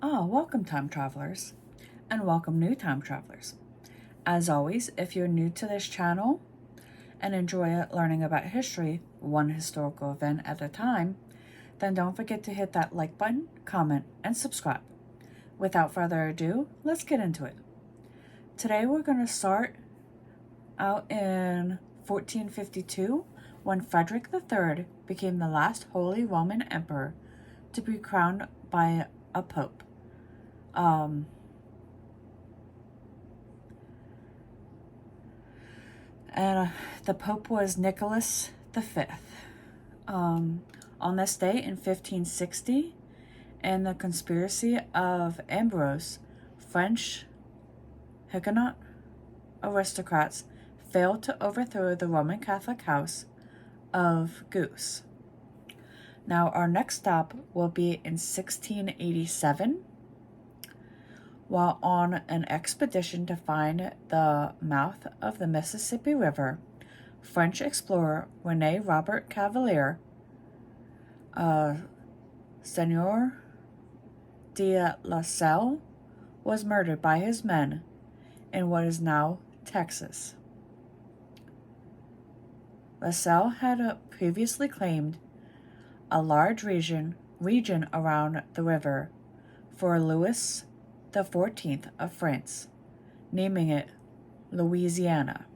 Welcome time travelers, and welcome new time travelers. As always, if you're new to this channel and enjoy learning about history, one historical event at a time, then don't forget to hit that like button, comment, and subscribe. Without further ado, let's get into it. Today we're going to start out in 1452 when Frederick III became the last Holy Roman Emperor to be crowned by a pope. The Pope was Nicholas V. On this day in 1560, in the conspiracy of Ambrose, French Huguenot aristocrats failed to overthrow the Roman Catholic House of Guise. Now, our next stop will be in 1687. While on an expedition to find the mouth of the Mississippi River, French explorer René Robert Cavelier, Seigneur de La Salle, was murdered by his men in what is now Texas. La Salle had previously claimed a large region around the river for Louis XIV of France, naming it Louisiana.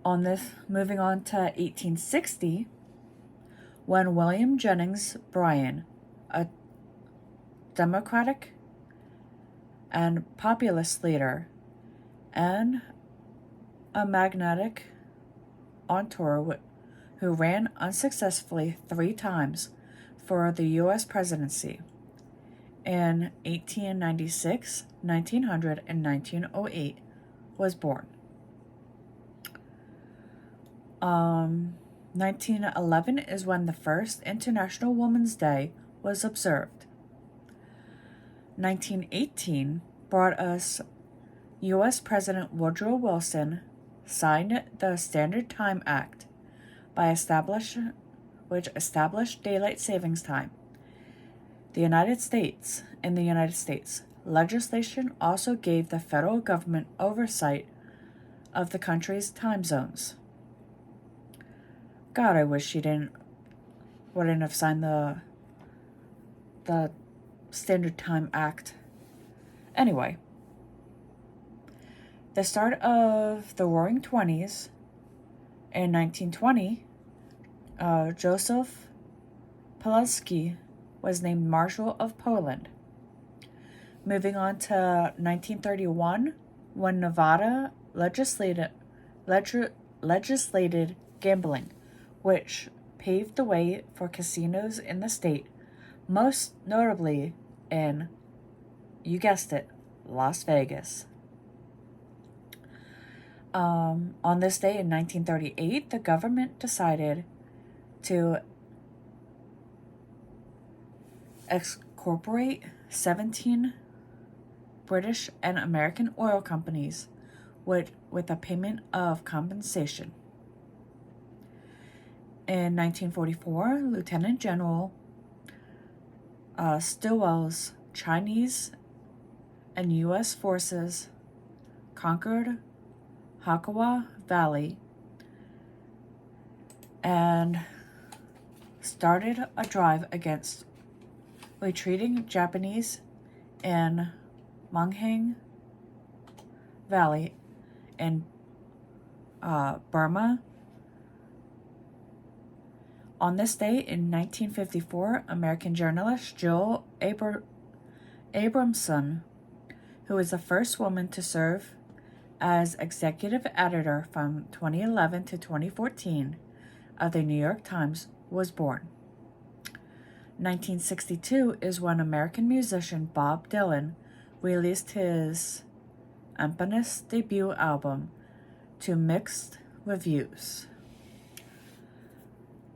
Moving on to 1860, when William Jennings Bryan, a Democratic and populist leader and a magnate on tour who ran unsuccessfully 3 times for the U.S. presidency in 1896, 1900, and 1908, was born. 1911 is when the first International Women's Day was observed. 1918 brought us U.S. President Woodrow Wilson signed the Standard Time Act, which established daylight savings time. In the United States, legislation also gave the federal government oversight of the country's time zones. God, I wish she wouldn't have signed the Standard Time Act. Anyway, the start of the Roaring Twenties in 1920, Joseph Piłsudski was named Marshal of Poland. Moving on to 1931, when Nevada legislated gambling, which paved the way for casinos in the state, most notably in, you guessed it, Las Vegas. On this day in 1938, the government decided to excorporate 17 British and American oil companies with a payment of compensation. In 1944, Lieutenant General Stilwell's Chinese and U.S. forces conquered Hakawa Valley and started a drive against retreating Japanese in Monghang Valley in Burma. On this day in 1954, American journalist Jill Abramson, who was the first woman to serve as executive editor from 2011 to 2014 of the New York Times, was born. 1962 is when American musician Bob Dylan released his eponymous debut album to mixed reviews.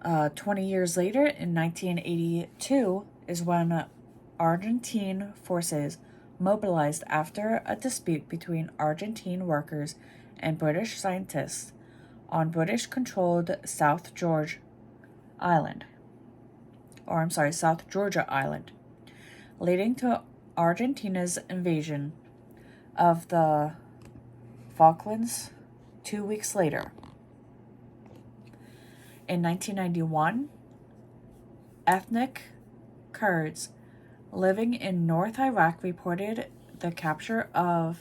20 years later, in 1982, is when Argentine forces mobilized after a dispute between Argentine workers and British scientists on British-controlled South Georgia Island. leading to Argentina's invasion of the Falklands 2 weeks later. In 1991, ethnic Kurds living in North Iraq reported the capture of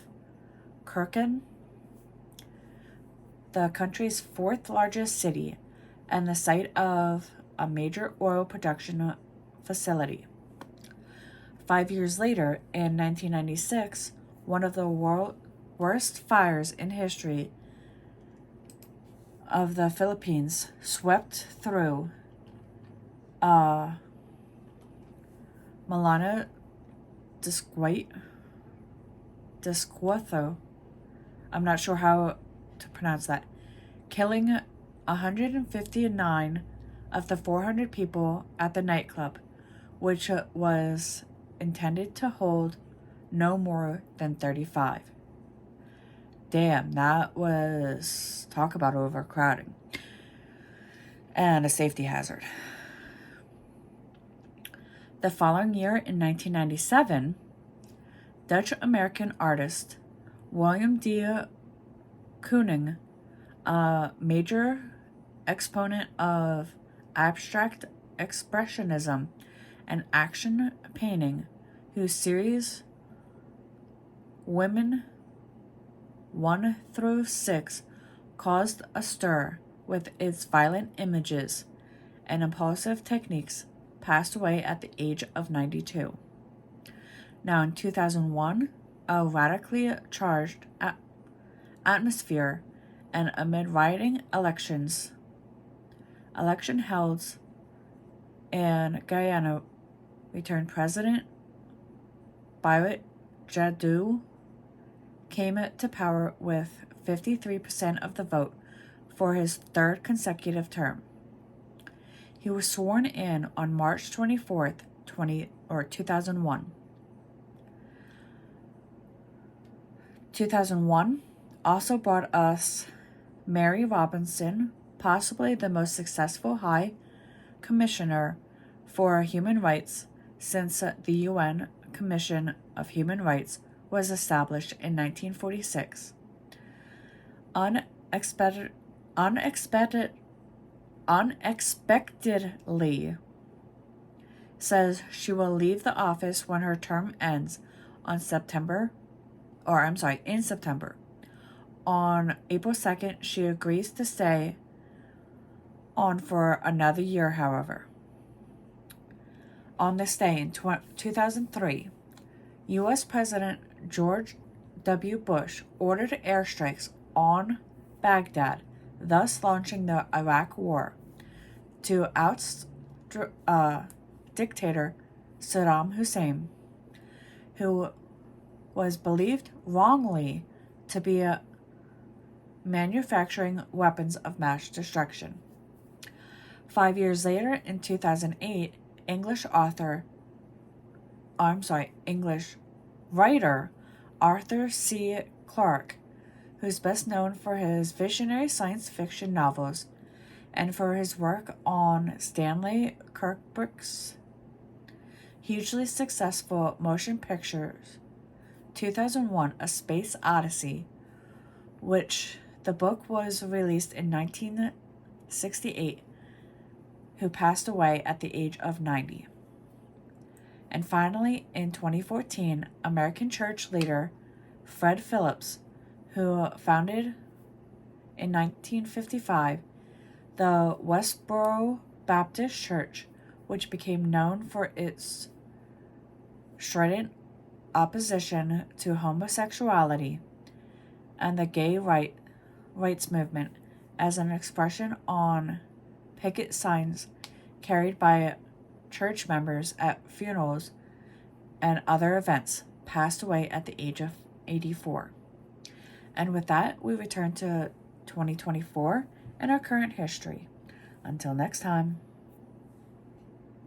Kirkuk, the country's fourth largest city and the site of a major oil production facility. 5 years later, in 1996, one of the worst fires in history of the Philippines swept through Milano Disquatho. I'm not sure how to pronounce that. Killing 159 of the 400 people at the nightclub, which was intended to hold no more than 35. Damn, that was... talk about overcrowding. And a safety hazard. The following year, in 1997, Dutch-American artist William D. Kooning, a major exponent of abstract expressionism and action painting, whose series Women 1 through 6 caused a stir with its violent images and impulsive techniques, passed away at the age of 92. Now, in 2001, a radically charged atmosphere and amid rioting election held in Guyana, returned President Bouet Jadot came to power with 53% of the vote for his third consecutive term. He was sworn in on March 24th, 2001. 2001 also brought us Mary Robinson, possibly the most successful High Commissioner for Human Rights since the UN Commission of Human Rights was established in 1946. Unexpectedly says she will leave the office when her term ends in September. On April 2nd, she agrees to stay on for another year, however. On this day in 2003, U.S. President George W. Bush ordered airstrikes on Baghdad, thus launching the Iraq War, to oust dictator Saddam Hussein, who was believed wrongly to be manufacturing weapons of mass destruction. 5 years later, in 2008, English writer Arthur C. Clarke, who's best known for his visionary science fiction novels and for his work on Stanley Kubrick's hugely successful motion pictures 2001: A Space Odyssey, which the book was released in 1968, who passed away at the age of 90. And finally, in 2014, American church leader Fred Phillips, who founded in 1955 the Westboro Baptist Church, which became known for its strident opposition to homosexuality and the gay rights movement, as an expression on picket signs carried by church members at funerals and other events, passed away at the age of 84. And with that, we return to 2024 and our current history. Until next time.